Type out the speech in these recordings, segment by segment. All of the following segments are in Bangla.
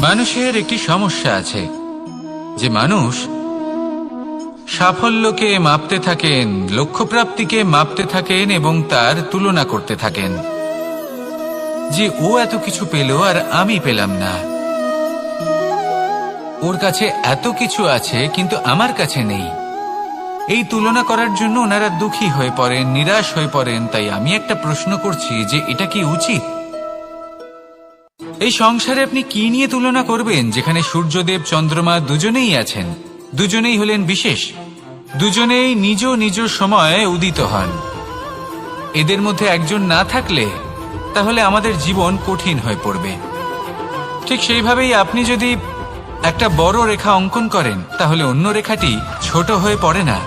মানুষের একটি সমস্যা আছে যে মানুষ সাফল্যকে মাপতে থাকেন, লক্ষ্যপ্রাপ্তিকে মাপতে থাকেন এবং তার তুলনা করতে থাকেন যে ও এত কিছু পেল আর আমি পেলাম না, ওর কাছে এত কিছু আছে কিন্তু আমার কাছে নেই। এই তুলনা করার জন্য ওনারা দুঃখী হয়ে পড়েন, নিরাশ হয়ে পড়েন। তাই আমি একটা প্রশ্ন করছি যে এটা কি উচিত? এই সংসারে আপনি কি নিয়ে তুলনা করবেন, যেখানে সূর্যদেব চন্দ্রমা দুজনেই আছেন, দুজনেই হলেন বিশেষ, দুজনেই নিজ নিজ সময়ে উদিত হন। এদের মধ্যে একজন না থাকলে তাহলে আমাদের জীবন কঠিন হয়ে পড়বে। ঠিক সেইভাবেই আপনি যদি একটা বড় রেখা অঙ্কন করেন তাহলে অন্য রেখাটি ছোট হয়ে পড়ে না,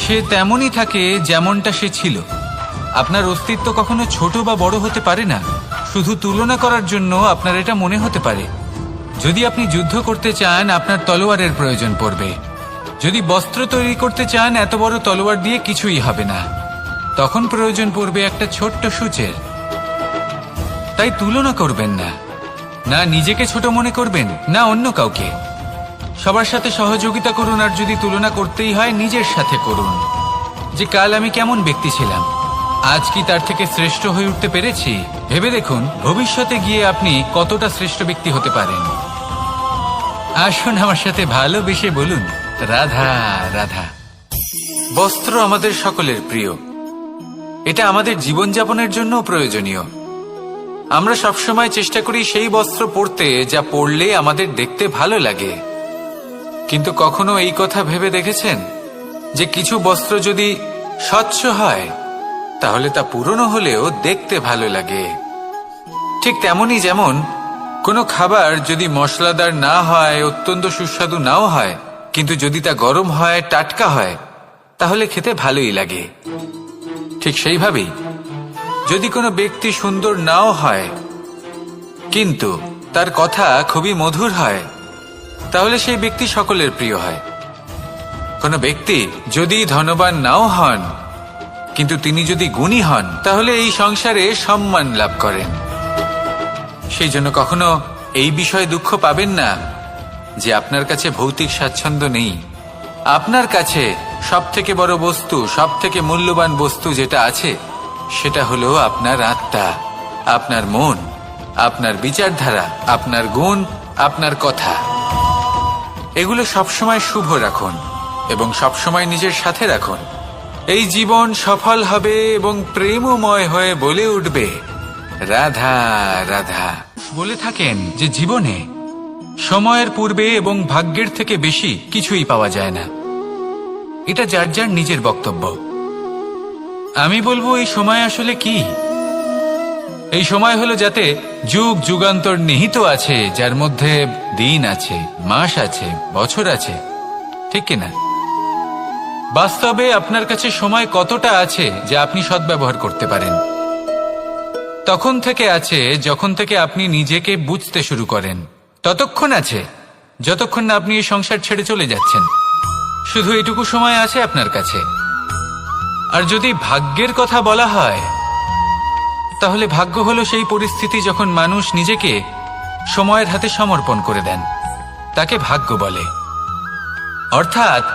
সে তেমনই থাকে যেমনটা সে ছিল। আপনার অস্তিত্ব কখনো ছোট বা বড় হতে পারে না। শুধু তুলনা করার জন্য আপনার এটা মনে হতে পারে। যদি আপনি যুদ্ধ করতে চান আপনার তলোয়ারের প্রয়োজন পড়বে। যদি বস্ত্র তৈরি করতে চান এত বড় তলোয়ার দিয়ে কিছুই হবে না, তখন প্রয়োজন পড়বে একটা ছোট্ট সূচের। তাই তুলনা করবেন না, না নিজেকে ছোট মনে করবেন না অন্য কাউকে। সবার সাথে সহযোগিতা করুন, আর যদি তুলনা করতেই হয় নিজের সাথে করুন যে কাল আমি কেমন ব্যক্তি ছিলাম, আজ কি তার থেকে শ্রেষ্ঠ হয়ে উঠতে পেরেছি। ভেবে দেখুন ভবিষ্যতে গিয়ে আপনি কতটা শ্রেষ্ঠ ব্যক্তি হতে পারেন। আসুন আমার সাথে ভালোবেসে বলুন রাধা রাধা। বস্ত্র আমাদের সকলের প্রিয়, এটা আমাদের জীবনযাপনের জন্য প্রয়োজনীয়। আমরা সবসময় চেষ্টা করি সেই বস্ত্র পরতে যা পরলে আমাদের দেখতে ভালো লাগে। কিন্তু কখনো এই কথা ভেবে দেখেছেন যে কিছু বস্ত্র যদি স্বচ্ছ হয় তাহলে তা পুরনো হলেও দেখতে ভালো লাগে? ঠিক তেমনি যেমন কোনো খাবার যদি মশলাদার না হয়, অত্যন্ত সুস্বাদু নাও হয়, কিন্তু যদি তা গরম হয়, টাটকা হয়, তাহলে খেতে ভালোই লাগে। ঠিক সেইভাবেই যদি কোনো ব্যক্তি সুন্দর নাও হয় কিন্তু তার কথা খুবই মধুর হয়, তাহলে সেই ব্যক্তি সকলের প্রিয় হয়। কোনো ব্যক্তি যদি ধনবান নাও হন কিন্তু তিনি যদি গুণী হন তাহলে এই সংসারে সম্মান লাভ করেন। সেই জন্য কখনো এই বিষয়ে দুঃখ পাবেন না যে আপনার কাছে ভৌতিক স্বাচ্ছন্দ্য নেই। আপনার কাছে সবথেকে বড় বস্তু, সবথেকে মূল্যবান বস্তু যেটা আছে সেটা হলো আপনার আত্মা, আপনার মন, আপনার বিচারধারা, আপনার গুণ, আপনার কথা। এগুলো সবসময় শুভ রাখুন এবং সবসময় নিজের সাথে রাখুন। এই জীবন সফল হবে এবং প্রেমময় হয়ে বলে উঠবে রাধা রাধা। বলে থাকেন যে জীবনে সময়ের পূর্বে এবং ভাগ্যের থেকে বেশি কিছুই পাওয়া যায় না। এটা যার যার নিজের বক্তব্য। আমি বলবো এই সময় আসলে কি? এই সময় হলো যাতে যুগ যুগান্তর নিহিত আছে, যার মধ্যে দিন আছে, মাস আছে, বছর আছে, ঠিক কিনা? বাস্তবে আপনার কাছে সময় কতটা আছে যা আপনি সদ্ব্যবহার করতে পারেন? তখন থেকে আছে যখন থেকে আপনি নিজেকে বুঝতে শুরু করেন। ততক্ষণ আছে যতক্ষণ না আপনি এই সংসার ছেড়ে চলে যাচ্ছেন। শুধু এটুকু সময় আছে আপনার কাছে। আর যদি ভাগ্যের কথা বলা হয় তাহলে ভাগ্য হলো সেই পরিস্থিতি যখন মানুষ নিজেকে সময়ের হাতে সমর্পণ করে দেন, তাকে ভাগ্য বলে। অর্থাৎ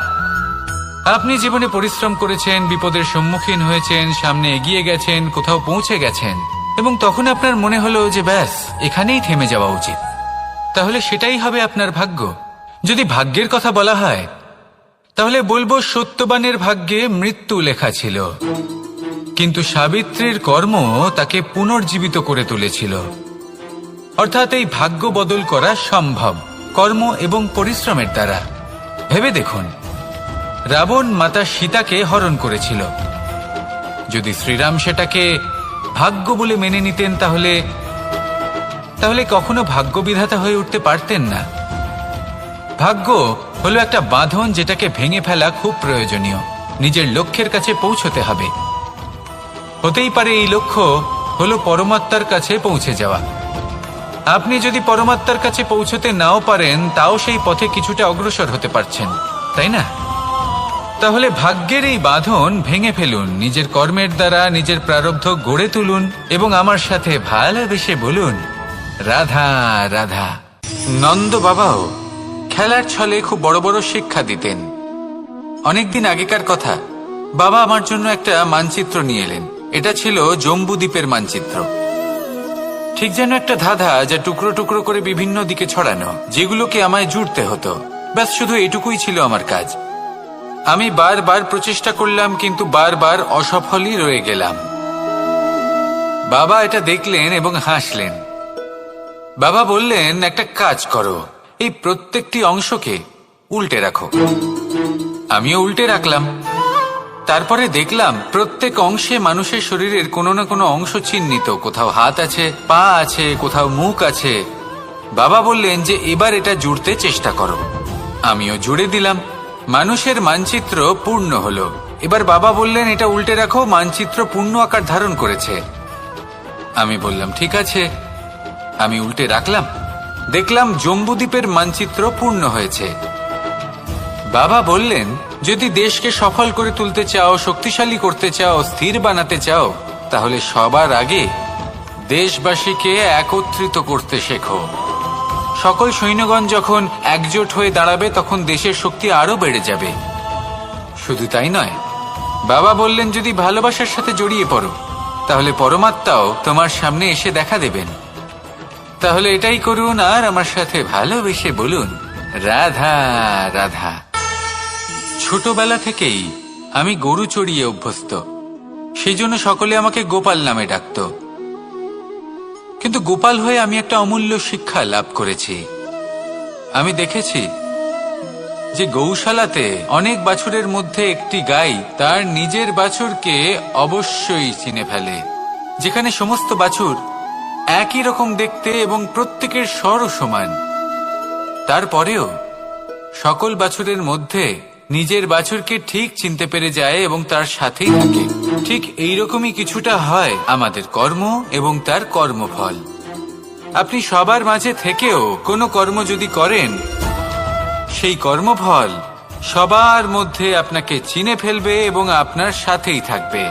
আপনি জীবনে পরিশ্রম করেছেন, বিপদের সম্মুখীন হয়েছেন, সামনে এগিয়ে গেছেন, কোথাও পৌঁছে গেছেন, এবং তখন আপনার মনে হলো যে ব্যাস এখানেই থেমে যাওয়া উচিত। তাহলে সেটাই হবে আপনার ভাগ্য। যদি ভাগ্যের কথা বলা হয় তাহলে বলবো সত্যবানের ভাগ্যে মৃত্যু লেখা ছিল, কিন্তু সাবিত্রীর কর্ম তাকে পুনর্জীবিত করে তুলেছিল। অর্থাৎ এই ভাগ্য বদল করা সম্ভব কর্ম এবং পরিশ্রমের দ্বারা। ভেবে দেখুন, রাবণ মাতা সীতাকে হরণ করেছিল। যদি শ্রীরাম সেটাকে ভাগ্য বলে মেনে নিতেন তাহলে কখনো ভাগ্য বিধাতা হয়ে উঠতে পারতেন না। ভাগ্য হলো একটা বাঁধন যেটাকে ভেঙে ফেলা খুব প্রয়োজনীয়। নিজের লক্ষ্যের কাছে পৌঁছতে হবে। হতেই পারে এই লক্ষ্য হলো পরমাত্মার কাছে পৌঁছে যাওয়া। আপনি যদি পরমাত্মার কাছে পৌঁছতে নাও পারেন তাও সেই পথে কিছুটা অগ্রসর হতে পারছেন, তাই না? তাহলে ভাগ্যের এই বাঁধন ভেঙে ফেলুন, নিজের কর্মের দ্বারা নিজের প্রারব্ধ গড়ে তুলুন এবং আমার সাথে ভালোবেসে বলুন রাধা রাধা। নন্দ বাবাও খেলার ছলে খুব বড় বড় শিক্ষা দিতেন। অনেকদিন আগেকার কথা, বাবা আমার জন্য একটা মানচিত্র নিয়ে এলেন। এটা ছিল জম্বু দ্বীপের মানচিত্র, ঠিক যেন একটা ধাঁধা, যা টুকরো টুকরো করে বিভিন্ন দিকে ছড়ানো, যেগুলোকে আমায় জুড়তে হতো। ব্যাস শুধু এটুকুই ছিল আমার কাজ। আমি বারবার প্রচেষ্টা করলাম, কিন্তু বারবার অসফলই রয়ে গেলাম। বাবা এটা দেখলেন এবং হাসলেন। বাবা বললেন, একটা কাজ করো, এই প্রত্যেকটি অংশকে উল্টে রাখো। আমিও উল্টে রাখলাম। তারপরে দেখলাম প্রত্যেক অংশে মানুষের শরীরের কোনো না কোনো অংশ চিহ্নিত। কোথাও হাত আছে, পা আছে, কোথাও মুখ আছে। বাবা বললেন যে এবার এটা জুড়তে চেষ্টা করো। আমিও জুড়ে দিলাম। মানুষের মানচিত্র পূর্ণ হলো। এবার বাবা বললেন, এটা উল্টে রাখো। মানচিত্র পূর্ণ আকার ধারণ করেছে। আমি বললাম, ঠিক আছে। আমি উল্টে রাখলাম। দেখলাম জম্বুদ্বীপের মানচিত্র পূর্ণ হয়েছে। বাবা বললেন, যদি দেশকে সফল করে তুলতে চাও, শক্তিশালী করতে চাও, স্থির বানাতে চাও, তাহলে সবার আগে দেশবাসীকে একত্রিত করতে শেখো। সকল সৈন্যগণ যখন একজোট হয়ে দাঁড়াবে, তখন দেশের শক্তি আরো বেড়ে যাবে। শুধু তাই নয়, বাবা বললেন, যদি ভালোবাসার সাথে জড়িয়ে পড়ো, তাহলে পরমাত্মাও তোমার সামনে এসে দেখা দেবেন। তাহলে এটাই করুন, আর আমার সাথে ভালোবেসে বলুন, রাধা রাধা। ছোটবেলা থেকেই আমি গরু চড়িয়ে অভ্যস্ত, সেই জন্য সকলে আমাকে গোপাল নামে ডাকত। কিন্তু গোপাল হয়ে আমি একটা অমূল্য শিক্ষা লাভ করেছি। আমি দেখেছি যে গৌশালাতে অনেক বাছুরের মধ্যে একটি গাই তার নিজের বাছুরকে অবশ্যই চিনে ফেলে। যেখানে সমস্ত বাছুর একই রকম দেখতে এবং প্রত্যেকের স্বরও সমান, তারপরেও সকল বাছুরের মধ্যে নিজের বাছুরকে ঠিক চিনতে পেরে যায় এবং তার সাথেই থাকে। ঠিক এইরকমই কিছুটা হয় আমাদের কর্ম এবং তার কর্মফল। আপনি সবার মাঝে থেকেও কোনো কর্ম যদি করেন, সেই কর্মফল সবার মধ্যে আপনাকে চিনে ফেলবে এবং আপনার সাথেই থাকবে।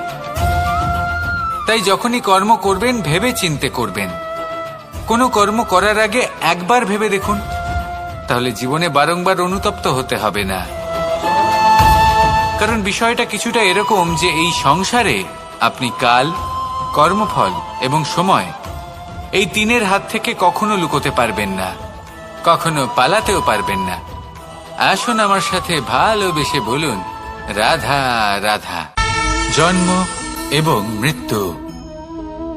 তাই যখনই কর্ম করবেন, ভেবে চিন্তে করবেন। কোনো কর্ম করার আগে একবার ভেবে দেখুন, তাহলে জীবনে বারংবার অনুতপ্ত হতে হবে না। কারণ বিষয়টা কিছুটা এরকম যে এই সংসারে আপনি কাল, কর্মফল এবং সময়, এই তিনের হাত থেকে কখনো লুকোতে পারবেন না, কখনো পালাতেও পারবেন না। আসুন আমার সাথে ভালোবেসে বলুন, রাধা রাধা। জন্ম এবং মৃত্যু,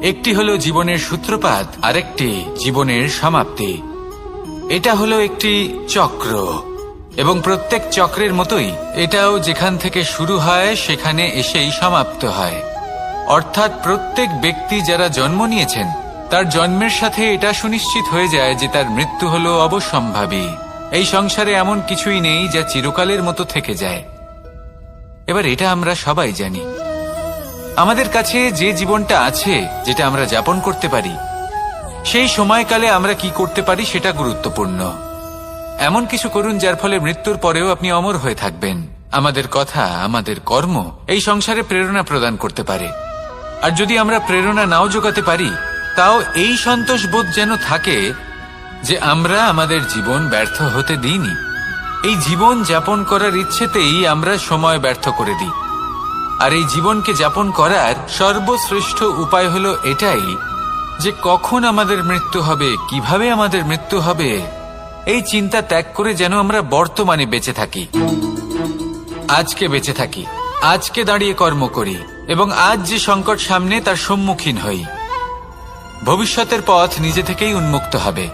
একটি হলো জীবনের সূত্রপাত, আরেকটি জীবনের সমাপ্তি। এটা হলো একটি চক্র, এবং প্রত্যেক চক্রের মতোই এটাও যেখান থেকে শুরু হয় সেখানে এসেই সমাপ্ত হয়। অর্থাৎ প্রত্যেক ব্যক্তি যারা জন্ম নিয়েছেন, তার জন্মের সাথে এটা সুনিশ্চিত হয়ে যায় যে তার মৃত্যু হলো অবশ্যম্ভাবী। এই সংসারে এমন কিছুই নেই যা চিরকালের মতো থেকে যায়। এবার এটা আমরা সবাই জানি। আমাদের কাছে যে জীবনটা আছে, যেটা আমরা যাপন করতে পারি, সেই সময়কালে আমরা কি করতে পারি সেটা গুরুত্বপূর্ণ। এমন কিছু করুন যার ফলে মৃত্যুর পরেও আপনি অমর হয়ে থাকবেন। আমাদের কথা, আমাদের কর্ম এই সংসারে প্রেরণা প্রদান করতে পারে। আর যদি আমরা প্রেরণা নাও জোগাতে পারি, তাও এই সন্তোষ বোধ যেন থাকে যে আমরা আমাদের জীবন ব্যর্থ হতে দিইনি। এই জীবন যাপন করার ইচ্ছেতেই আমরা সময় ব্যর্থ করে দিই। আর এই জীবনকে যাপন করার সর্বশ্রেষ্ঠ উপায় হলো এটাই যে কখন আমাদের মৃত্যু হবে, কিভাবে আমাদের মৃত্যু হবে, এই চিন্তা ত্যাগ করে যেন আমরা বর্তমানে বেঁচে থাকি, আজকে বেঁচে থাকি, আজকে দাঁড়িয়ে কর্ম করি এবং আজ যে সংকট সামনে তার সম্মুখীন হই। ভবিষ্যতের পথ নিজে থেকেই উন্মুক্ত হবে।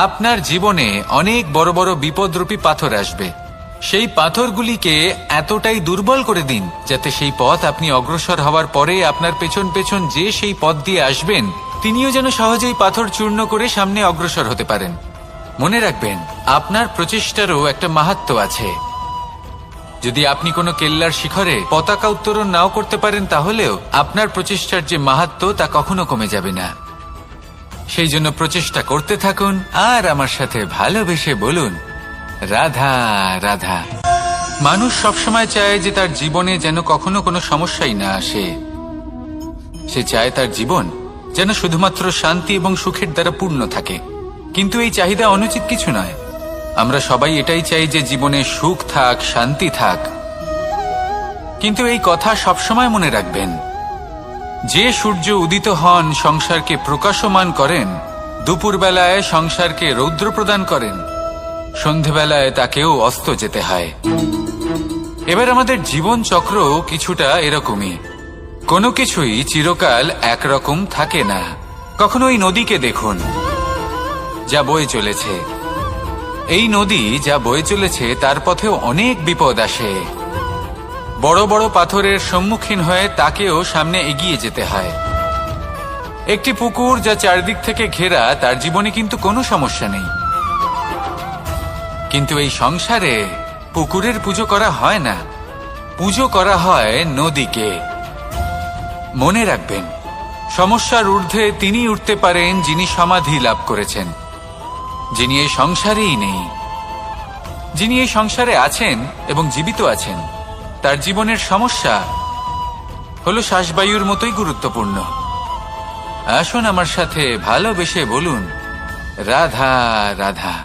আপনার জীবনে অনেক বড় বড় বিপদরূপী পাথর আসবে। সেই পাথরগুলিকে এতটাই দুর্বল করে দিন যাতে সেই পথ আপনি অগ্রসর হওয়ার পরে আপনার পেছন পেছন যে সেই পথ দিয়ে আসবেন, তিনিও যেন সহজেই পাথর চূর্ণ করে সামনে অগ্রসর হতে পারেন। মনে রাখবেন, আপনার প্রচেষ্টারও একটা মাহাত্ম্য আছে। যদি আপনি কোনো কেল্লার শিখরে পতাকা উত্তোলন নাও করতে পারেন, তাহলেও আপনার প্রচেষ্টার যে মাহাত্ম্য তা কখনো কমে যাবে না। সেই জন্য প্রচেষ্টা করতে থাকুন আর আমার সাথে ভালোবেসে বলুন, রাধা রাধা। মানুষ সবসময় চায় যে তার জীবনে যেন কখনো কোনো সমস্যাই না আসে। সে চায় তার জীবন যেন শুধুমাত্র শান্তি এবং সুখের দ্বারা পূর্ণ থাকে। কিন্তু এই চাহিদা অনুচিত কিছু নয়। আমরা সবাই এটাই চাই যে জীবনে সুখ থাক, শান্তি থাক। কিন্তু এই কথা সবসময় মনে রাখবেন, যে সূর্য উদিত হন সংসারকে প্রকাশমান করেন, দুপুরবেলায় সংসারকে রৌদ্র প্রদান করেন, সন্ধেবেলায় তাকেও অস্ত যেতে হয়। এবার আমাদের জীবন চক্র কিছুটা এরকমই। কোনো কিছুই চিরকাল একরকম থাকে না। কখনো এই নদীকে দেখুন, যা বয়ে চলেছে। এই নদী যা বয়ে চলেছে তার পথেও অনেক বিপদ আসে। বড় বড় পাথরের সম্মুখীন হয়ে তাকেও সামনে এগিয়ে যেতে হয়। একটি পুকুর যা চারদিক থেকে ঘেরা, তার জীবনে কিন্তু কোনো সমস্যা নেই। কিন্তু এই সংসারে পুকুরের পুজো করা হয় না, পুজো করা হয় নদীকে। মনে রাখবেন, সমস্যার ঊর্ধ্বে তিনি উঠতে পারেন যিনি সমাধি লাভ করেছেন, যিনি এই সংসারেই নেই। যিনি এই সংসারে আছেন এবং জীবিত আছেন, তার জীবনের সমস্যা হলো শ্বাসবায়ুর মতোই গুরুত্বপূর্ণ। আসুন আমার সাথে ভালোবেসে বলুন, রাধা রাধা।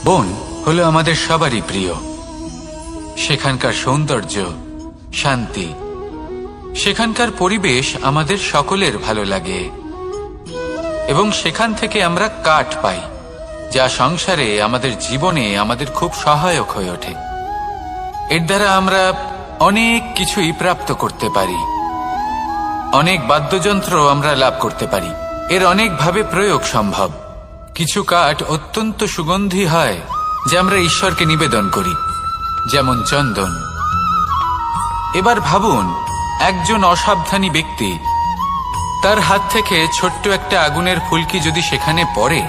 বন হলো আমাদের সবারই প্রিয়। সেখানকার সৌন্দর্য, শান্তি, সেখানকার পরিবেশ আমাদের সকলের ভালো লাগে এবং সেখান থেকে আমরা কাঠ পাই, যা সংসারে আমাদের জীবনে আমাদের খুব সহায়ক হয়ে ওঠে। এর দ্বারা আমরা অনেক কিছুই প্রাপ্ত করতে পারি। অনেক বাদ্যযন্ত্র আমরা লাভ করতে পারি। এর অনেকভাবে প্রয়োগ সম্ভব। কিছু কাঠ অত্যন্ত সুগন্ধি হয়, যা আমরা ঈশ্বরকে নিবেদন করি, যেমন চন্দন। এবার ভাবুন, একজন অসাবধানী ব্যক্তি, তার হাত থেকে ছোট্ট একটা আগুনের ফুলকি যদি সেখানে পড়ে,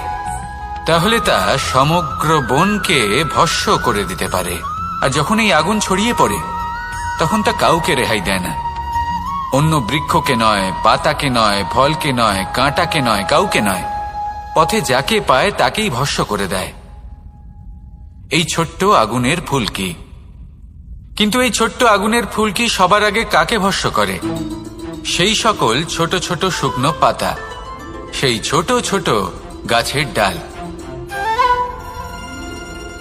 তাহলে তা সমগ্র বনকে ভস্ম করে দিতে পারে। আর যখন এই আগুন ছড়িয়ে পড়ে, তখন তা কাউকে রেহাই দেয় না। অন্য বৃক্ষকে নয়, পাতাকে নয়, ফলকে নয়, কাঁটাকে নয়, কাউকে নয়, পথে যাকে পায় তাকেই ভস্ম করে দেয়। এই ছোট্ট আগুনের ফুলকি। কিন্তু এই ছোট্ট আগুনের ফুলকি সবার আগে কাকে ভস্ম করে? সেই সকল ছোট ছোট শুকনো পাতা, সেই ছোট ছোট গাছের ডাল।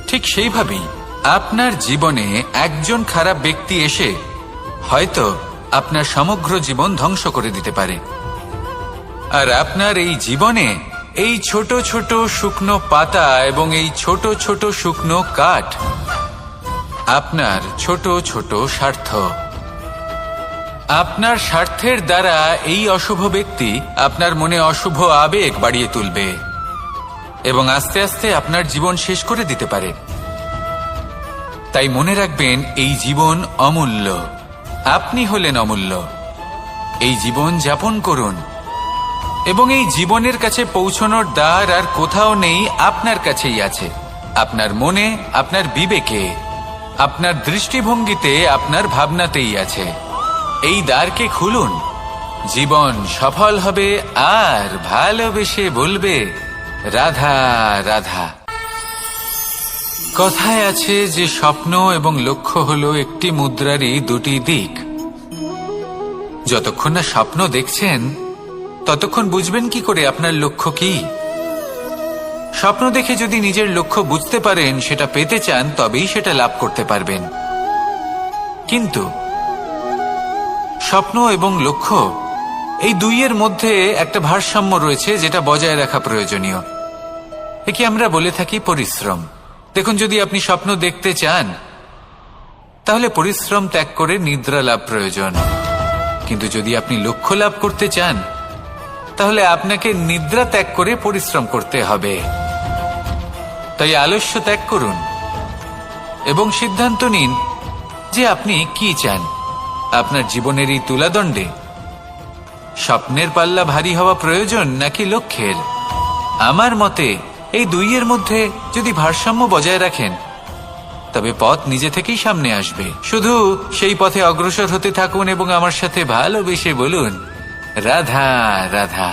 ঠিক সেইভাবেই আপনার জীবনে একজন খারাপ ব্যক্তি এসে হয়তো আপনার সমগ্র জীবন ধ্বংস করে দিতে পারে। আর আপনার এই জীবনে এই ছোট ছোট শুকনো পাতা এবং এই ছোট ছোট শুকনো কাঠ আপনার ছোট ছোট স্বার্থ। আপনার স্বার্থের দ্বারা এই অশুভ ব্যক্তি আপনার মনে অশুভ আবেগ বাড়িয়ে তুলবে এবং আস্তে আস্তে আপনার জীবন শেষ করে দিতে পারে। তাই মনে রাখবেন, এই জীবন অমূল্য। আপনি হলেন অমূল্য। এই জীবন যাপন করুন এবং এই জীবনের কাছে পৌঁছানোর দ্বার আর কোথাও নেই, আপনার কাছেই আছে। আপনার মনে, আপনার বিবেকে, আপনার দৃষ্টিভঙ্গিতে, আপনার ভাবনাতেই আছে। এই দ্বারকে খুলুন। জীবন সফল হবে আর ভালোবেসে বলবে, রাধা রাধা। কথায় আছে যে স্বপ্ন এবং লক্ষ্য হলো একটি মুদ্রারই দুটি দিক। যতক্ষণ না স্বপ্ন দেখছেন, ততক্ষণ বুঝবেন কি করে আপনার লক্ষ্য কি? স্বপ্ন দেখে যদি নিজের লক্ষ্য বুঝতে পারেন, সেটা পেতে চান, তবেই সেটা লাভ করতে পারবেন। কিন্তু স্বপ্ন এবং লক্ষ্য, এই দুইয়ের মধ্যে একটা ভারসাম্য রয়েছে, যেটা বজায় রাখা প্রয়োজনীয়। একে আমরা বলে থাকি পরিশ্রম। দেখুন, যদি আপনি স্বপ্ন দেখতে চান, তাহলে পরিশ্রম ত্যাগ করে নিদ্রা লাভ প্রয়োজন। কিন্তু যদি আপনি লক্ষ্য লাভ করতে চান, তাহলে আপনাকে নিদ্রা ত্যাগ করে পরিশ্রম করতে হবে। তাই আলস্য ত্যাগ করুন এবং সিদ্ধান্ত নিন যে আপনি কি চান। আপনার জীবনের এই তুলাদণ্ডে স্বপ্নের পাল্লা ভারী হওয়া প্রয়োজন নাকি লক্ষ্যের? আমার মতে এই দুইয়ের মধ্যে যদি ভারসাম্য বজায় রাখেন, তবে পথ নিজে থেকেই সামনে আসবে। শুধু সেই পথে অগ্রসর হতে থাকুন এবং আমার সাথে ভালোবেসে বলুন, রাধা রাধা।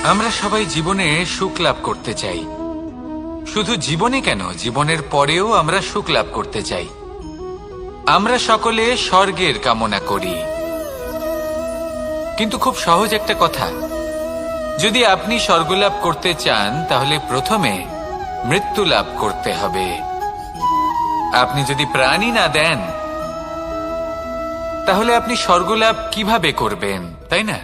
আমরা সবাই জীবনে সুখ লাভ করতে চাই। শুধু জীবনে কেন, জীবনের পরেও আমরা সুখ লাভ করতে চাই। আমরা সকলে স্বর্গের কামনা করি। কিন্তু খুব সহজ একটা কথা, যদি আপনি স্বর্গলাভ করতে চান তাহলে প্রথমে মৃত্যু লাভ করতে হবে। আপনি যদি প্রাণই না দেন তাহলে আপনি স্বর্গলাভ কিভাবে করবেন, তাই না?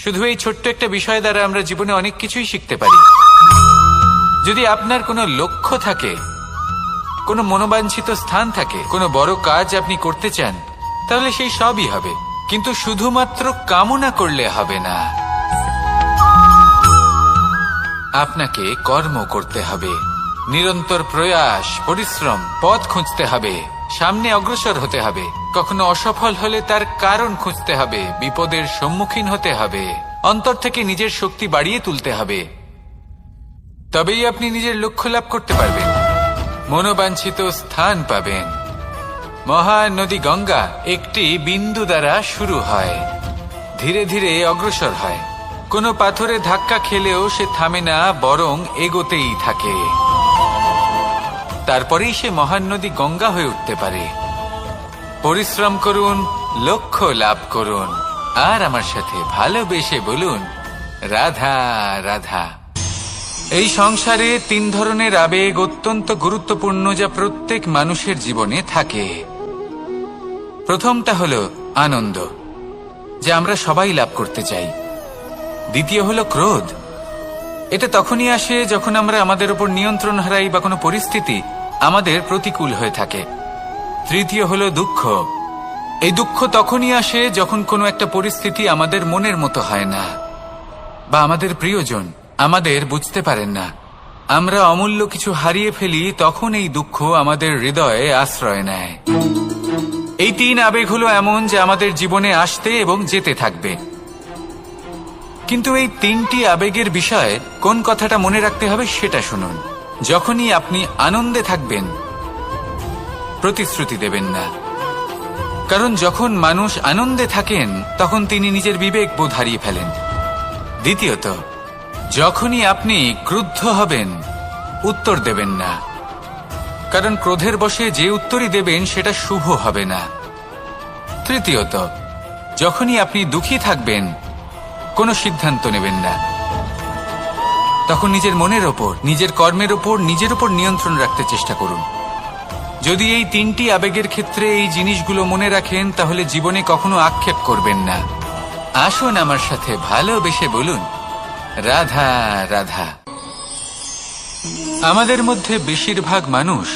শুধু এই ছোট্ট একটা বিষয় দ্বারা আমরা জীবনে অনেক কিছুই শিখতে পারি। যদি আপনার কোনো লক্ষ্য থাকে, কোনো মনোবাঞ্ছিত স্থান থাকে, কোনো বড় কাজ আপনি করতে চান, তাহলে সেই সবই হবে। কিন্তু শুধুমাত্র কামনা করলে হবে না, আপনাকে কর্ম করতে হবে, নিরন্তর প্রয়াস, পরিশ্রম, পথ খুঁজতে হবে, সামনে অগ্রসর হতে হবে। কখনো অসফল হলে তার কারণ খুঁজতে হবে, বিপদের সম্মুখীন হতে হবে, অন্তর থেকে নিজের শক্তি বাড়িয়ে তুলতে হবে। তবেই আপনি নিজের লক্ষ্য লাভ করতে পারবেন, মনোবাঞ্ছিত স্থান পাবেন। মহান নদী গঙ্গা একটি বিন্দু দ্বারা শুরু হয়, ধীরে ধীরে অগ্রসর হয়। কোনো পাথরে ধাক্কা খেলেও সে থামে না, বরং এগোতেই থাকে। তারপরেই সে মহান নদী গঙ্গা হয়ে উঠতে পারে। পরিশ্রম করুন, লক্ষ্য লাভ করুন, আর আমার সাথে ভালোবেসে বলুন, রাধা রাধা। এই সংসারে 3 ধরনের আবেগ অত্যন্ত গুরুত্বপূর্ণ, যা প্রত্যেক মানুষের জীবনে থাকে। প্রথমটা হলো আনন্দ, যা আমরা সবাই লাভ করতে চাই। দ্বিতীয় হলো ক্রোধ। এটা তখনই আসে যখন আমরা আমাদের উপর নিয়ন্ত্রণ হারাই বা কোনো পরিস্থিতি আমাদের প্রতিকূল হয়ে থাকে। তৃতীয় হলো দুঃখ। এই দুঃখ তখনই আসে যখন কোনো একটা পরিস্থিতি আমাদের মনের মতো হয় না, বা আমাদের প্রিয়জন আমাদের বুঝতে পারেন না, আমরা অমূল্য কিছু হারিয়ে ফেলি। তখন এই দুঃখ আমাদের হৃদয়ে আশ্রয় নেয়। এই 3 আবেগ হলো এমন যে আমাদের জীবনে আসতে এবং যেতে থাকবে। কিন্তু এই 3টি আবেগের বিষয়ে কোন কথাটা মনে রাখতে হবে সেটা শুনুন। যখনই আপনি আনন্দে থাকবেন, প্রতিশ্রুতি দেবেন না, কারণ যখন মানুষ আনন্দে থাকেন তখন তিনি নিজের বিবেক বোধ হারিয়ে ফেলেন। দ্বিতীয়ত, যখনই আপনি ক্রুদ্ধ হবেন, উত্তর দেবেন না, কারণ ক্রোধের বশে যে উত্তরই দেবেন সেটা শুভ হবে না। তৃতীয়ত, যখনই আপনি দুঃখী থাকবেন, কোনো সিদ্ধান্ত নেবেন না, তখন নিজের মনের ওপর, নিজের কর্মের ওপর, নিজের ওপর নিয়ন্ত্রণ রাখতে চেষ্টা করুন। যদি এই 3টি আবেগের ক্ষেত্রে এই জিনিসগুলো মনে রাখেন, তাহলে জীবনে কখনো আক্ষেপ করবেন না। আসুন আমার সাথে ভালোবেসে বলুন, রাধা রাধা। আমাদের মধ্যে বেশিরভাগ মানুষ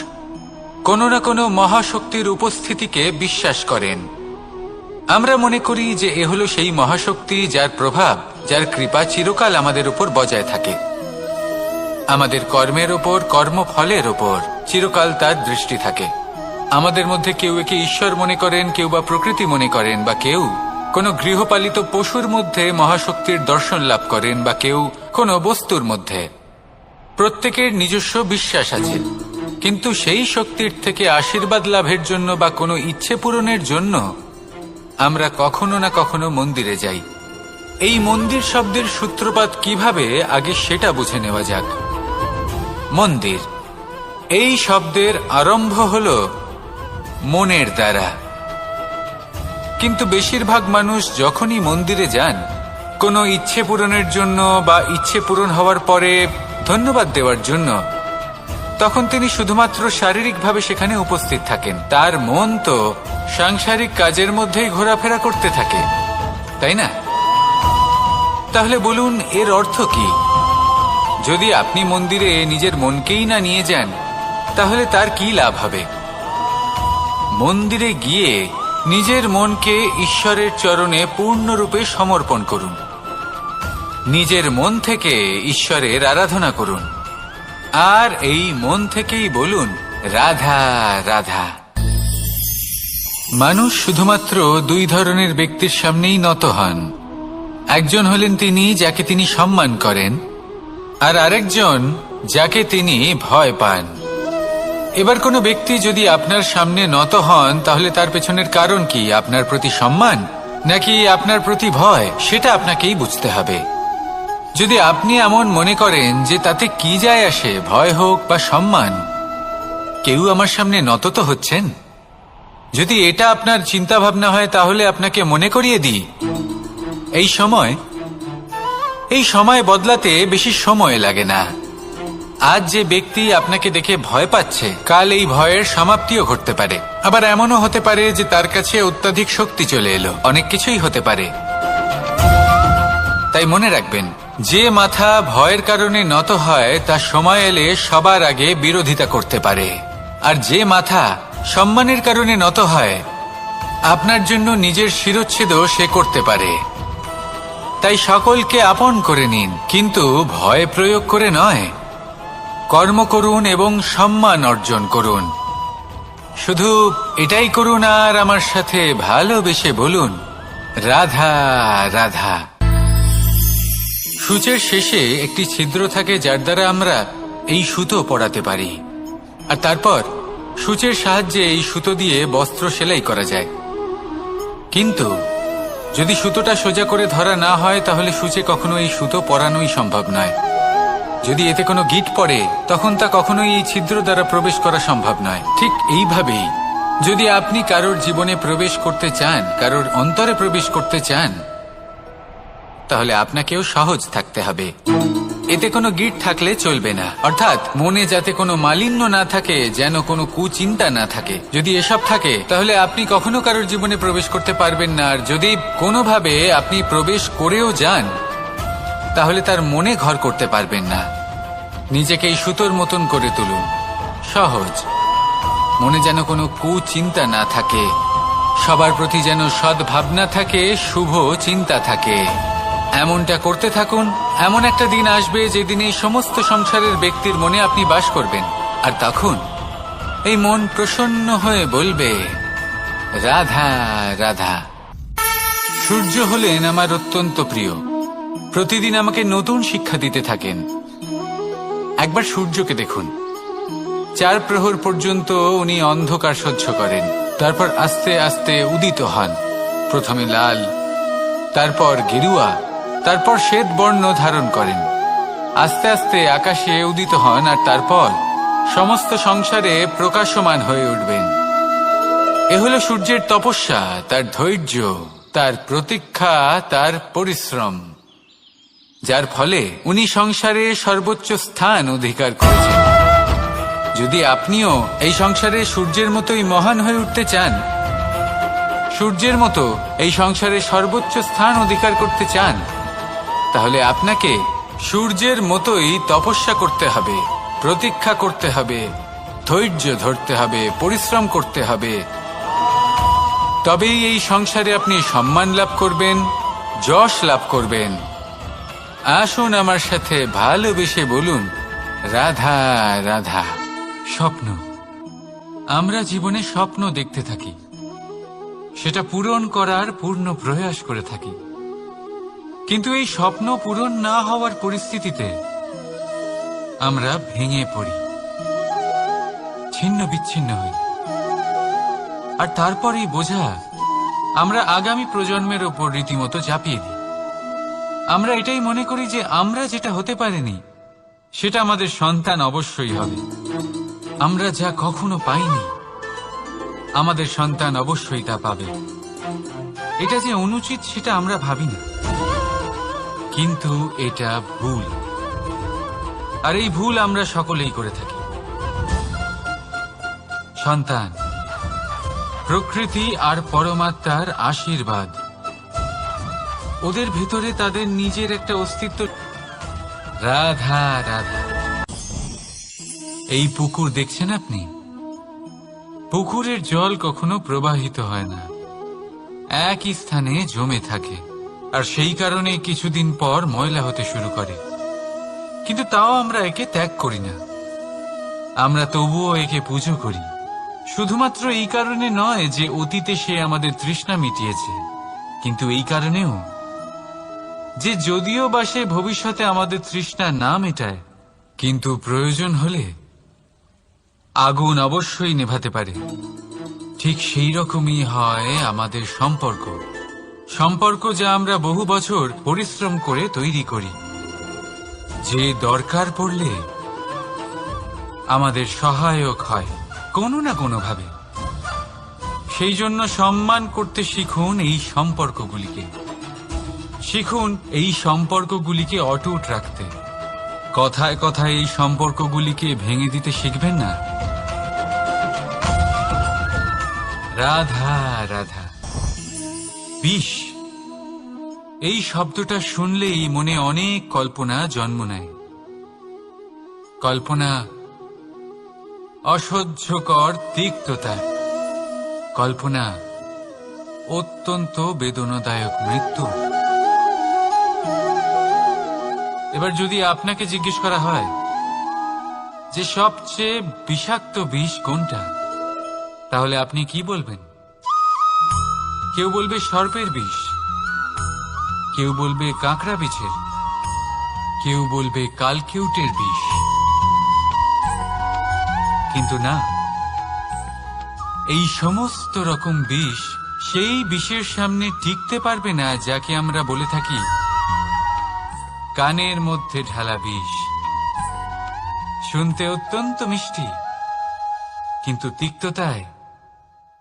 কোনো না কোনো মহাশক্তির উপস্থিতিকে বিশ্বাস করেন। আমরা মনে করি যে এ হলো সেই মহাশক্তি যার প্রভাব, যার কৃপা চিরকাল আমাদের উপর বজায় থাকে। আমাদের কর্মের ওপর, কর্মফলের ওপর চিরকাল তার দৃষ্টি থাকে। আমাদের মধ্যে কেউ একে ঈশ্বর মনে করেন, কেউ বা প্রকৃতি মনে করেন, বা কেউ কোনো গৃহপালিত পশুর মধ্যে মহাশক্তির দর্শন লাভ করেন, বা কেউ কোনো বস্তুর মধ্যে। প্রত্যেকের নিজস্ব বিশ্বাস আছে, কিন্তু সেই শক্তির থেকে আশীর্বাদ লাভের জন্য বা কোনো ইচ্ছে পূরণের জন্য আমরা কখনো না কখনো মন্দিরে যাই। এই মন্দির শব্দের সূত্রপাত কিভাবে, আগে সেটা বুঝে নেওয়া যাক। মন্দির, এই শব্দের আরম্ভ হল মনের দ্বারা। কিন্তু বেশিরভাগ মানুষ যখনই মন্দিরে যান কোনো ইচ্ছে পূরণের জন্য বা ইচ্ছে পূরণ হওয়ার পরে ধন্যবাদ দেওয়ার জন্য, তখন তিনি শুধুমাত্র শারীরিকভাবে সেখানে উপস্থিত থাকেন। তার মন তো সাংসারিক কাজের মধ্যেই ঘোরাফেরা করতে থাকে, তাই না? তাহলে বলুন, এর অর্থ কি? যদি আপনি মন্দিরে নিজের মনকেই না নিয়ে যান, তাহলে তার কি লাভ হবে? মন্দিরে গিয়ে নিজের মনকে ঈশ্বরের চরণে পূর্ণরূপে সমর্পণ করুন। নিজের মন থেকে ঈশ্বরের আরাধনা করুন, আর এই মন থেকেই বলুন, রাধা রাধা। মানুষ শুধুমাত্র 2 ধরনের ব্যক্তির সামনেই নত হন। একজন হলেন তিনি যাকে তিনি সম্মান করেন, আর আরেকজন যাকে তিনি ভয় পান। এবার কোনো ব্যক্তি যদি আপনার সামনে নত হন, তাহলে তার পেছনের কারণ কি? আপনার প্রতি সম্মান নাকি আপনার প্রতি ভয়? সেটা আপনাকেই বুঝতে হবে। যদি আপনি এমন মনে করেন যে তাতে কি যায় আসে, ভয় হোক বা সম্মান, কেউ আমার সামনে নত তো হচ্ছেন, যদি এটা আপনার চিন্তা ভাবনা হয়, তাহলে আপনাকে মনে করিয়ে দিই, এই সময় এই সময় বদলাতে বেশি সময় লাগে না। আজ যে ব্যক্তি আপনাকে দেখে ভয় পাচ্ছে, কাল এই ভয়ের সমাপ্তিও ঘটতে পারে। আবার এমনও হতে পারে যে তার কাছে অত্যাধিক শক্তি চলে এলো। অনেক কিছুই হতে পারে। তাই মনে রাখবেন, যে মাথা ভয়ের কারণে নত হয় তা সময় এলে সবার আগে বিরোধিতা করতে পারে, আর যে মাথা সম্মানের কারণে নত হয় আপনার জন্য নিজের শিরচ্ছেদও সে করতে পারে। তাই সকলকে আপন করে নিন, কিন্তু ভয় প্রয়োগ করে নয়। কর্ম করুন এবং সম্মান অর্জন করুন। শুধু এটাই করুন আর আমার সাথে ভালোবেসে বলুন, রাধা রাধা। সূচের শেষে একটি ছিদ্র থাকে যার দ্বারা আমরা এই সুতো পরাতে পারি, আর তারপর সূচের সাহায্যে এই সুতো দিয়ে বস্ত্র সেলাই করা যায়। কিন্তু যদি সুতোটা সোজা করে ধরা না হয় তাহলে সূচে কখনো এই সুতো পরানোই সম্ভব নয়। যদি এতে কোনো গিঁট পড়ে তখন তা কখনোই এই ছিদ্র দ্বারা প্রবেশ করা সম্ভব নয়। ঠিক এইভাবেই যদি আপনি কারোর জীবনে প্রবেশ করতে চান, কারোর অন্তরে প্রবেশ করতে চান, তাহলে আপনাকেও সহজ থাকতে হবে। এতে কোনো গিঁট থাকলে চলবে না, অর্থাৎ মনে যাতে কোনো মালিন্য না থাকে, যেন কোনো কুচিন্তা না থাকে। যদি এসব থাকে তাহলে আপনি কখনো কারোর জীবনে প্রবেশ করতে পারবেন না। আর যদি কোনোভাবে আপনি প্রবেশ করেও যান তাহলে তার মনে ঘর করতে পারবেন না। নিজেকে এই সুতোর মতন করে তুলুন, সহজ। মনে যেন কোনো কুচিন্তা না থাকে, সবার প্রতি যেন সদ্ভাবনা থাকে, শুভ চিন্তা থাকে। এমনটা করতে থাকুন। এমন একটা দিন আসবে যেদিন এই সমস্ত সংসারের ব্যক্তির মনে আপনি বাস করবেন, আর তখন এই মন প্রসন্ন হয়ে বলবে, রাধা রাধা। সূর্য হলেন আমার অত্যন্ত প্রিয়। প্রতিদিন আমাকে নতুন শিক্ষা দিতে থাকেন। একবার সূর্যকে দেখুন। 4 প্রহর পর্যন্ত উনি অন্ধকার সহ্য করেন, তারপর আস্তে আস্তে উদিত হন। প্রথমে লাল, তারপর গেরুয়া, তারপর শ্বেত বর্ণ ধারণ করেন। আস্তে আস্তে আকাশে উদিত হন, আর তারপর সমস্ত সংসারে প্রকাশমান হয়ে উঠবেন। এ হলো সূর্যের তপস্যা, তার ধৈর্য, তার প্রতীক্ষা, তার পরিশ্রম, যার ফলে উনি সংসারে সর্বোচ্চ স্থান অধিকার করেছেন। যদি আপনিও এই সংসারে সূর্যের মতোই মহান হয়ে উঠতে চান, সূর্যের মতো এই সংসারে সর্বোচ্চ স্থান অধিকার করতে চান, তাহলে আপনাকে সূর্যের মতোই তপস্যা করতে হবে, প্রতীক্ষা করতে হবে, ধৈর্য ধরতে হবে, পরিশ্রম করতে হবে। তবেই এই সংসারে আপনি সম্মান লাভ করবেন, যশ লাভ করবেন। আসুন আমার সাথে ভালোবেসে বলুন, রাধা রাধা। স্বপ্ন। আমরা জীবনে স্বপ্ন দেখতে থাকি, সেটা পূরণ করার পূর্ণ প্রয়াস করে থাকি। কিন্তু এই স্বপ্ন পূরণ না হওয়ার পরিস্থিতিতে আমরা ভেঙে পড়ি, ছিন্ন বিচ্ছিন্ন হই। আর তারপর এই বোঝা আমরা আগামী প্রজন্মের ওপর রীতিমতো চাপিয়ে দিই। আমরা এটাই মনে করি যে আমরা যেটা হতে পারিনি সেটা আমাদের সন্তান অবশ্যই হবে। আমরা যা কখনো পাইনি আমাদের সন্তান অবশ্যই তা পাবে। এটা যে অনুচিত সেটা আমরা ভাবি না, কিন্তু এটা ভুল। আর এই ভুল আমরা সকলেই করে থাকি। সন্তান প্রকৃতি আর পরমাত্মার আশীর্বাদ। ওদের ভেতরে তাদের নিজের একটা অস্তিত্ব। রাধা রাধা। এই পুকুর দেখছেন আপনি? পুকুরের জল কখনো প্রবাহিত হয় না, একই স্থানে জমে থাকে, আর সেই কারণে কিছুদিন পর ময়লা হতে শুরু করে। কিন্তু তাও আমরা একে ত্যাগ করি না, আমরা তবুও একে পুজো করি। শুধুমাত্র এই কারণে নয় যে অতীতে সে আমাদের তৃষ্ণা মিটিয়েছে, কিন্তু এই কারণেও যে যদিও বা সে ভবিষ্যতে আমাদের তৃষ্ণা না মেটায়, কিন্তু প্রয়োজন হলে আগুন অবশ্যই নেভাতে পারে। ঠিক সেই রকমই হয় আমাদের সম্পর্ক। সম্পর্ক যা আমরা বহু বছর পরিশ্রম করে তৈরি করি, যে দরকার পড়লে আমাদের সহায়ক হয় কোনো না কোনোভাবে। সেই জন্য সম্মান করতে শিখুন এই সম্পর্কগুলিকে। শিখুন এই সম্পর্কগুলিকে অটুট রাখতে। কথায় কথায় এই সম্পর্কগুলিকে ভেঙে দিতে শিখবেন না। রাধা রাধা। বিষ, এই শব্দটা শুনলেই মনে অনেক কল্পনা জন্ম নেয়। কল্পনা অসহ্যকর তিক্ততা, কল্পনা অত্যন্ত বেদনাদায়ক মৃত্যু। এবার যদি আপনাকে জিজ্ঞেস করা হয় যে সবচেয়ে বিষাক্ত বিষ কোনটা, তাহলে আপনি কি বলবেন? কেউ বলবে সর্পের বিষ, কেউ বলবে কাঁকড়া বিছের, কেউ বলবে কালকিউটের বিষ। কিন্তু না, এই সমস্ত রকম বিষ সেই বিষের সামনে টিকতে পারবে না যাকে আমরা বলে থাকি কানের মধ্যে ঢালা বিষ। শুনতে অত্যন্ত মিষ্টি, কিন্তু তিক্ততায়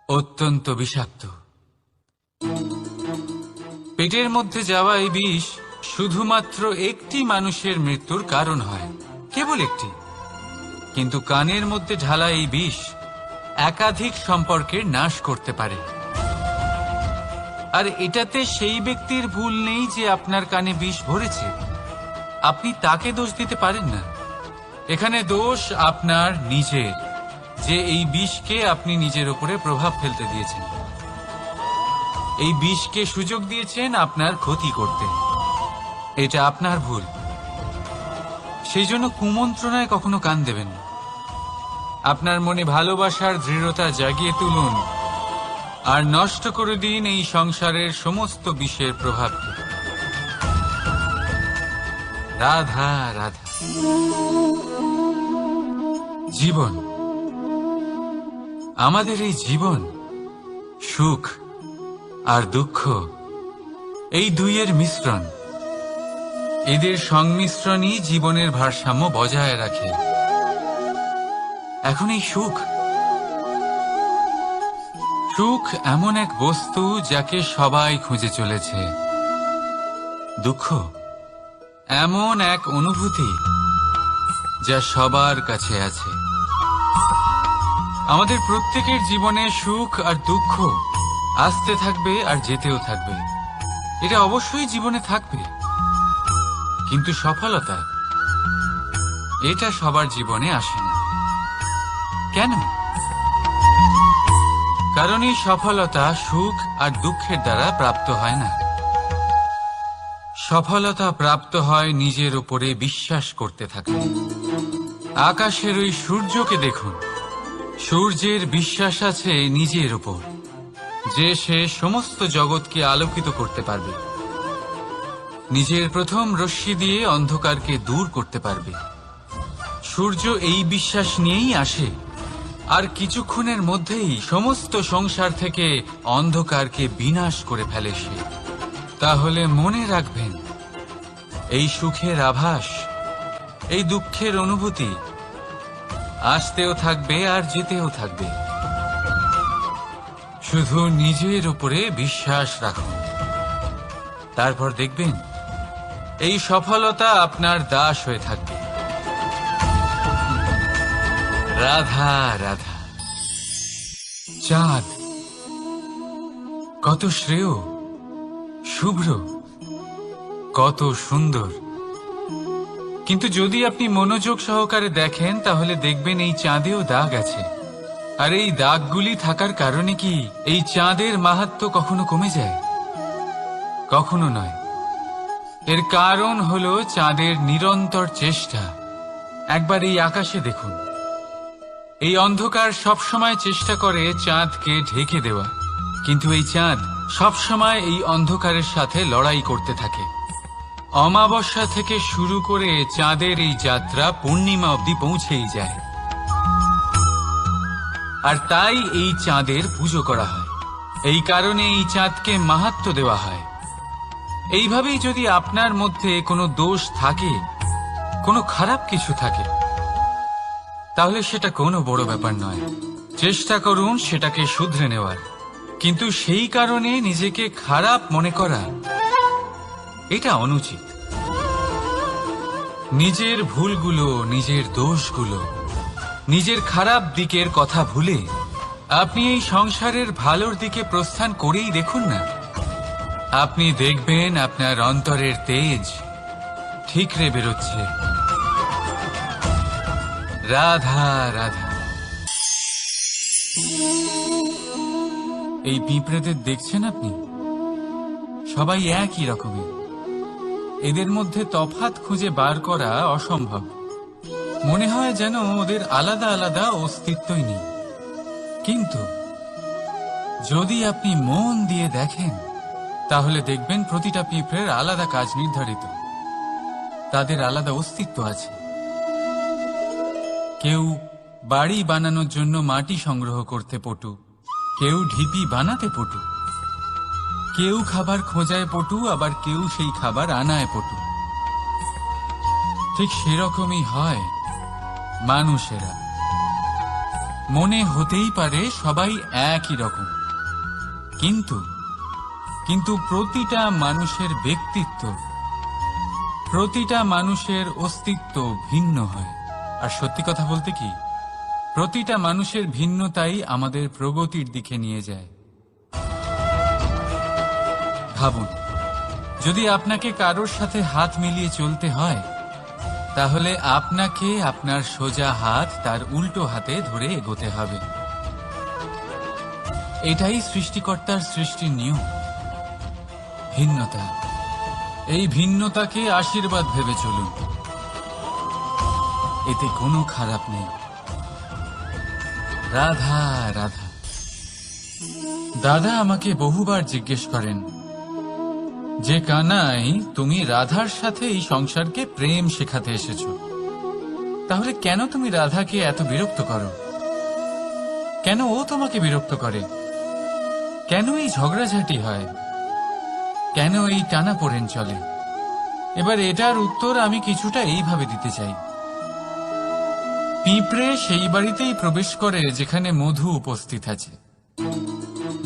অত্যন্ত বিষাক্ত। পেটের মধ্যে যাওয়া এই বিষ শুধুমাত্র একটি মানুষের মৃত্যুর কারণ হয়, কেবল একটি। কিন্তু কানের মধ্যে ঢালা এই বিষ একাধিক সম্পর্কের নাশ করতে পারে। আর এটাতে সেই ব্যক্তির ভুল নেই যে আপনার কানে বিষ ভরেছে। আপনি তাকে দোষ দিতে পারেন না। এখানে দোষ আপনার নিজের, যে এই বিষকে আপনি নিজের উপরে প্রভাব ফেলতে দিয়েছেন। এই বিষকে সুযোগ দিয়েছেন আপনার ক্ষতি করতে। এটা আপনার ভুল। সেই জন্য কুমন্ত্রণায় কখনো কান দেবেন না। আপনার মনে ভালোবাসার দৃঢ়তা জাগিয়ে তুলুন আর নষ্ট করে দিন এই সংসারের সমস্ত বিষের প্রভাবকে। রাধা রাধা। জীবন, আমাদের এই জীবন, সুখ আর দুঃখ, এই দুইয়ের মিশ্রণ। এদের সংমিশ্রণই জীবনের ভারসাম্য বজায় রাখে। এখন এই সুখ, সুখ এমন এক বস্তু যাকে সবাই খুঁজে চলেছে। দুঃখ এমন এক অনুভূতি যা সবার কাছে আছে। আমাদের প্রত্যেকের জীবনে সুখ আর দুঃখ আসতে থাকবে আর যেতেও থাকবে। এটা অবশ্যই জীবনে থাকবে। কিন্তু সফলতা, এটা সবার জীবনে আসে না। কেন? কারণ এই সফলতা সুখ আর দুঃখের দ্বারা প্রাপ্ত হয় না। সফলতা প্রাপ্ত হয় নিজের উপরে বিশ্বাস করতে থাকলে। আকাশের ওই সূর্যকে দেখুন। সূর্যের বিশ্বাস আছে নিজের উপর যে সে সমস্ত জগৎকে আলোকিত করতে পারবে। নিজের প্রথম রশ্মি দিয়ে অন্ধকারকে দূর করতে পারবে। সূর্য এই বিশ্বাস নিয়েই আসে, আর কিছুক্ষণের মধ্যেই সমস্ত সংসার থেকে অন্ধকারকে বিনাশ করে ফেলে সে। তাহলে মনে রাখবেন, এই সুখের আভাস, এই দুঃখের অনুভূতি আসতেও থাকবে আর যেতেও থাকবে। শুধু নিজের উপরে বিশ্বাস রাখুন। তারপর দেখবেন এই সফলতা আপনার দাস হয়ে থাকবে। রাধা রাধা। চাঁদ কত শ্রেয়, শুভ্র, কত সুন্দর। কিন্তু যদি আপনি মনোযোগ সহকারে দেখেন তাহলে দেখবেন এই চাঁদেও দাগ আছে। আর এই দাগগুলি থাকার কারণে কি এই চাঁদের মাহাত্ম্য কখনো কমে যায়? কখনো নয়। এর কারণ হলো চাঁদের নিরন্তর চেষ্টা। একবার এই আকাশে দেখুন। এই অন্ধকার সবসময় চেষ্টা করে চাঁদকে ঢেকে দেওয়া, কিন্তু এই চাঁদ সবসময় এই অন্ধকারের সাথে লড়াই করতে থাকে। অমাবস্যা থেকে শুরু করে চাঁদের এই যাত্রা পূর্ণিমা অবধি পৌঁছেই যায়। আর তাই এই চাঁদের পুজো করা হয়। এই কারণে এই চাঁদকে মাহাত্ম্য দেওয়া হয়। এইভাবেই যদি আপনার মধ্যে কোনো দোষ থাকে, কোনো খারাপ কিছু থাকে, তাহলে সেটা কোনো বড় ব্যাপার নয়। চেষ্টা করুন সেটাকে শুধরে নেওয়ার। কিন্তু সেই কারণে নিজেকে খারাপ মনে করা, এটা অনুচিত। নিজের ভুলগুলো, নিজের দোষগুলো, নিজের খারাপ দিকের কথা ভুলে আপনি এই সংসারের ভালোর দিকে প্রস্থান করেই দেখুন না। আপনি দেখবেন আপনার অন্তরের তেজ ঠিকরে বেরোচ্ছে। রাধা রাধা। এই পিঁপড়েদের দেখছেন আপনি? সবাই একই রকমের। এদের মধ্যে তফাৎ খুঁজে বার করা অসম্ভব। মনে হয় যেন ওদের আলাদা আলাদা অস্তিত্বই নেই। কিন্তু যদি আপনি মন দিয়ে দেখেন তাহলে দেখবেন প্রতিটা পিঁপড়ের আলাদা কাজ নির্ধারিত, তাদের আলাদা অস্তিত্ব আছে। কেউ বাড়ি বানানোর জন্য মাটি সংগ্রহ করতে পটু, কেউ ঢিপি বানাতে পটু, কেউ খাবার খোঁজায় পটু, আবার কেউ সেই খাবার আনায় পটু। ঠিক সেরকমই হয় মানুষেরা। মনে হতেই পারে সবাই একই রকম, কিন্তু প্রতিটা মানুষের ব্যক্তিত্ব, প্রতিটা মানুষের অস্তিত্ব ভিন্ন হয়। আর সত্যি কথা বলতে কি, প্রতিটা মানুষের ভিন্নতাই আমাদের প্রগতির দিকে নিয়ে যায়। ভাবুন, যদি আপনাকে কারোর সাথে হাত মিলিয়ে চলতে হয়, তাহলে আপনাকে আপনার সোজা হাত তার উল্টো হাতে ধরে এগোতে হবে। এটাই সৃষ্টিকর্তার সৃষ্টির নিয়ম। ভিন্নতা, এই ভিন্নতাকে আশীর্বাদ ভেবে চলুন, এতে কোনো খারাপ নেই। রাধা রাধা। দাদা আমাকে বহুবার জিজ্ঞেস করেন যে কানাই, তুমি রাধার সাথে এই সংসারকে প্রেম শেখাতে এসেছো, তাহলে কেন তুমি রাধাকে এত বিরক্ত করো? কেন ও তোমাকে বিরক্ত করে? কেন এই ঝগড়াঝাটি হয়? কেন এই টানাপোড়েন চলে? এবার এটার উত্তর আমি কিছুটা এইভাবে দিতে চাই। পিঁপড়ে সেই বাড়িতেই প্রবেশ করে যেখানে মধু উপস্থিত আছে।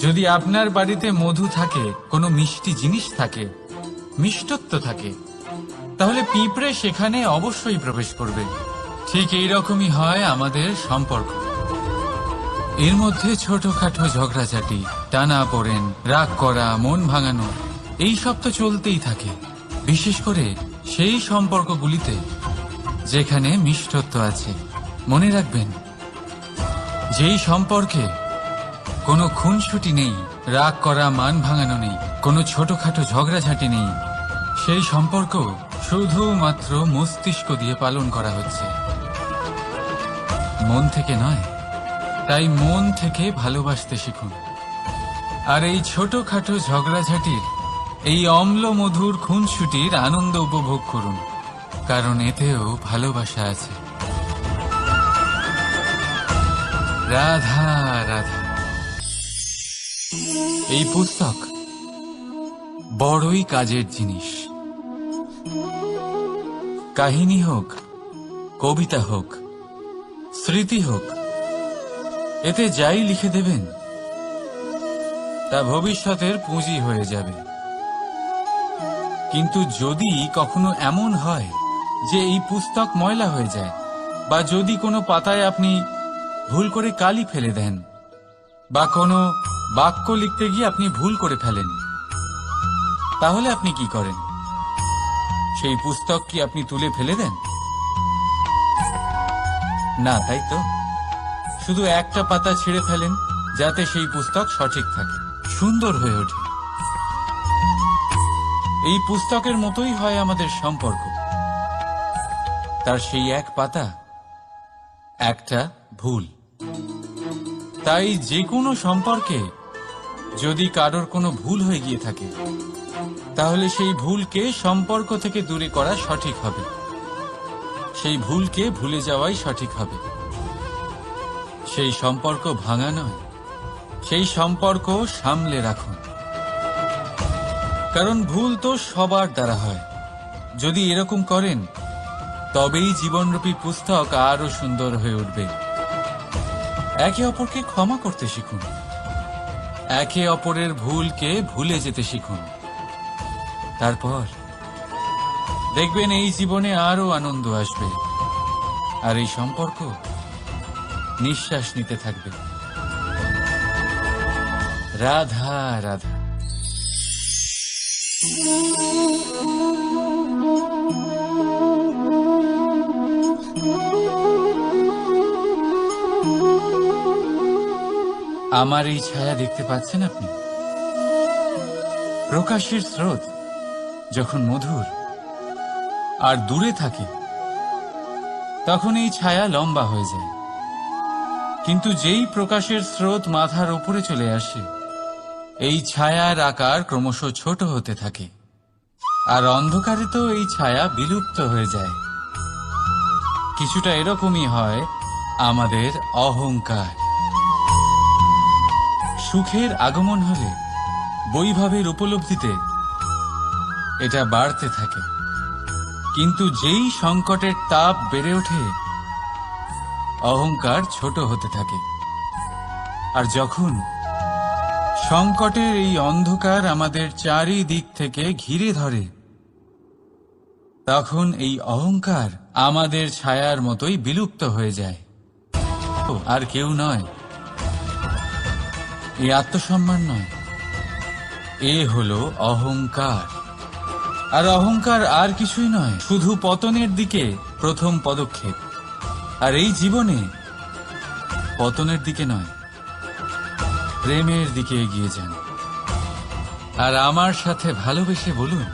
যদি আপনার বাড়িতে মধু থাকে, কোনো মিষ্টি জিনিস থাকে, মিষ্টত্ব থাকে, তাহলে পিঁপড়ে সেখানে অবশ্যই প্রবেশ করবে। ঠিক এইরকমই হয় আমাদের সম্পর্ক। এর মধ্যে ছোটখাটো ঝগড়াঝাটি, টানাপোড়েন, রাগ করা, মন ভাঙানো, এই সব তো চলতেই থাকে। বিশেষ করে সেই সম্পর্কগুলিতে যেখানে মিষ্টত্ব আছে। মনে রাখবেন, যেই সম্পর্কে কোনো খুনসুটি নেই, রাগ করা, মান ভাঙানো নেই, কোনো ছোটখাটো ঝগড়াঝাটি নেই, সেই সম্পর্ক শুধুমাত্র মস্তিষ্ক দিয়ে পালন করা হচ্ছে, মন থেকে নয়। তাই মন থেকে ভালোবাসতে শিখুন। আর এই ছোটখাটো ঝগড়াঝাটির, এই অম্ল মধুর খুনসুটির আনন্দ উপভোগ করুন, কারণ এতেও ভালোবাসা আছে। রাধা রাধা। এই পুস্তক বড়ই কাজের জিনিস। কাহিনী হোক, কবিতা হোক, স্মৃতি হোক, এতে যাই লিখে দেবেন তা ভবিষ্যতের পুঁজি হয়ে যাবে। কিন্তু যদি কখনো এমন হয় যে এই পুস্তক ময়লা হয়ে যায়, বা যদি কোনো পাতায় আপনি ভুল করে কালি ফেলে দেন, বা কোনো বাক্য লিখতে গিয়ে আপনি ভুল করে ফেলেন, তাহলে আপনি কি করেন? সেই পুস্তক কি আপনি তুলে ফেলে দেন? না, তাই তো। শুধু একটা পাতা ছিঁড়ে ফেলেন, যাতে সেই পুস্তক সঠিক থাকে, সুন্দর হয়ে ওঠে। এই পুস্তকের মতোই হয় আমাদের সম্পর্ক। তার সেই এক পাতা, একটা ভুল। তাই যে কোনো সম্পর্কে যদি কারোর কোনো ভুল হয়ে গিয়ে থাকে, তাহলে সেই ভুলকে সম্পর্ক থেকে দূরে করা সঠিক হবে। সেই ভুলকে ভুলে যাওয়াই সঠিক হবে। সেই সম্পর্ক ভাঙা নয়, সেই সম্পর্ক সামলে রাখুন। কারণ ভুল তো সবার দ্বারা হয়। যদি এরকম করেন, তবেই জীবনরূপী পুস্তক আরো সুন্দর হয়ে উঠবে। একে অপরকে ক্ষমা করতে শিখুন, একে অপরের ভুলকে ভুলে যেতে শিখুন। তারপর দেখবেন এই জীবনে আরো আনন্দ আসবে, আর এই সম্পর্ক নিঃশ্বাস নিতে থাকবে। রাধা রাধা। আমার এই ছায়া দেখতে পাচ্ছেন আপনি? প্রকাশের স্রোত যখন মধুর আর দূরে থাকে তখন এই ছায়া লম্বা হয়ে যায়, কিন্তু যেই প্রকাশের স্রোত মাথার উপরে চলে আসে এই ছায়ার আকার ক্রমশ ছোট হতে থাকে, আর অন্ধকারে তো এই ছায়া বিলুপ্ত হয়ে যায়। কিছুটা এরকমই হয় আমাদের অহংকার। সুখের আগমন হলে বৈভবের উপলব্ধিতে এটা বাড়তে থাকে, কিন্তু যেই সংকটের তাপ বেড়ে ওঠে অহংকার ছোট হতে থাকে। আর যখন সংকটের এই অন্ধকার আমাদের চারিদিক থেকে ঘিরে ধরে তখন এই অহংকার আমাদের ছায়ার মতোই বিলুপ্ত হয়ে যায়। আর কেউ নয়, এই আত্মসম্মান নয়, এ হলো অহংকার। আর অহংকার আর কিছুই নয়, শুধু পতনের দিকে প্রথম পদক্ষেপ। আর এই জীবনে পতনের দিকে নয়, প্রেমের দিকে এগিয়ে যান। আর আমার সাথে ভালোবেসে বলুন,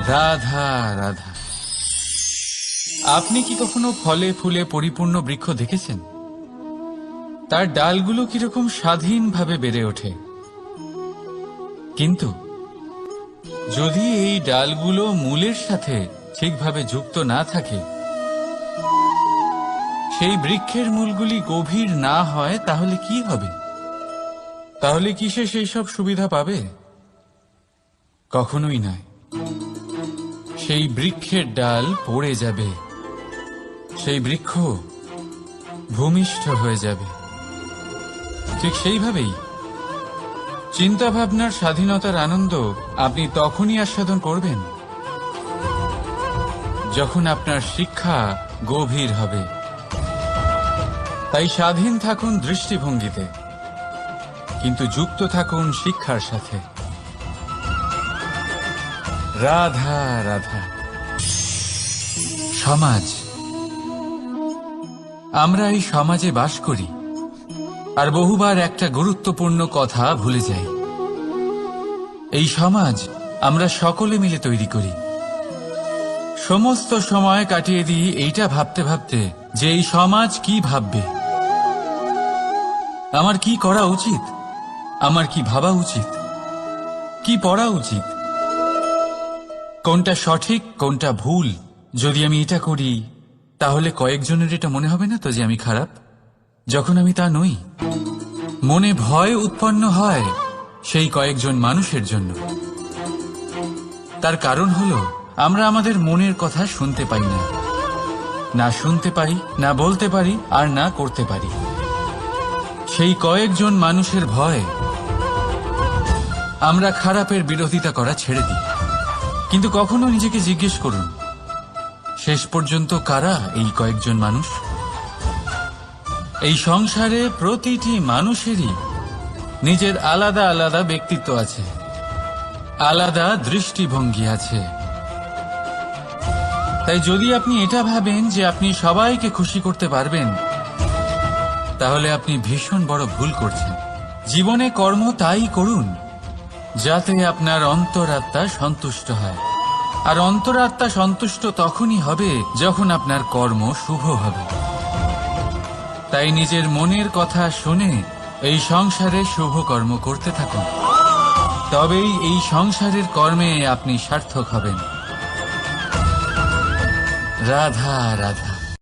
রাধা রাধা। আপনি কি কখনো ফলে ফুলে পরিপূর্ণ বৃক্ষ দেখেছেন? তার ডালগুলো কিরকম স্বাধীনভাবে বেড়ে ওঠে, কিন্তু যদি এই ডালগুলো মূলের সাথে ঠিকভাবে যুক্ত না থাকে, সেই বৃক্ষের মূলগুলি গভীর না হয়, তাহলে কি হবে? তাহলে কি সে সেই সব সুবিধা পাবে? কখনোই নয়। সেই বৃক্ষের ডাল পড়ে যাবে, সেই বৃক্ষ ভূমিষ্ঠ হয়ে যাবে। ঠিক সেইভাবেই চিন্তা ভাবনার স্বাধীনতার আনন্দ আপনি তখনই আস্বাদন করবেন যখন আপনার শিক্ষা গভীর হবে। তাই স্বাধীন থাকুন দৃষ্টিভঙ্গিতে, কিন্তু যুক্ত থাকুন শিক্ষার সাথে। রাধা রাধা। সমাজ, আমরা এই সমাজে বাস করি আর বহুবার একটা গুরুত্বপূর্ণ কথা ভুলে যাই। এই সমাজ আমরা সকলে মিলে তৈরি করি। সমস্ত সময় কাটিয়ে দিই এইটা ভাবতে ভাবতে যে এই সমাজ কি ভাববে, আমার কি করা উচিত, আমার কি ভাবা উচিত, কি পড়া উচিত, কোনটা সঠিক কোনটা ভুল। যদি আমি এটা করি তাহলে কয়েকজনের এটা মনে হবে না তো যে আমি খারাপ, যখন আমি তা নই। মনে ভয় উৎপন্ন হয় সেই কয়েকজন মানুষের জন্য। তার কারণ হলো আমরা আমাদের মনের কথা শুনতে পাই না, না শুনতে পারি, না বলতে পারি, আর না করতে পারি। সেই কয়েকজন মানুষের ভয় আমরা খারাপের বিরোধিতা করা ছেড়ে দিই। কিন্তু কখনো নিজেকে জিজ্ঞেস করুন, শেষ পর্যন্ত কারা এই কয়েকজন মানুষ? এই সংসারে প্রতিটি মানুষেরই নিজের আলাদা আলাদা ব্যক্তিত্ব আছে, আলাদা দৃষ্টিভঙ্গি আছে। তাই যদি আপনি এটা ভাবেন যে আপনি সবাইকে খুশি করতে পারবেন, তাহলে আপনি ভীষণ বড় ভুল করছেন। জীবনে কর্ম তাই করুন যাতে আপনার অন্তরাত্মা সন্তুষ্ট হয়। আর অন্তরাত্মা সন্তুষ্ট তখনই হবে যখন আপনার কর্ম শুভ হবে। তাই নিজের মনের কথা শুনে এই সংসারে শুভ কর্ম করতে থাকুন, তবেই এই সংসারের কর্মে আপনি সার্থক হবেন। রাধা রাধা।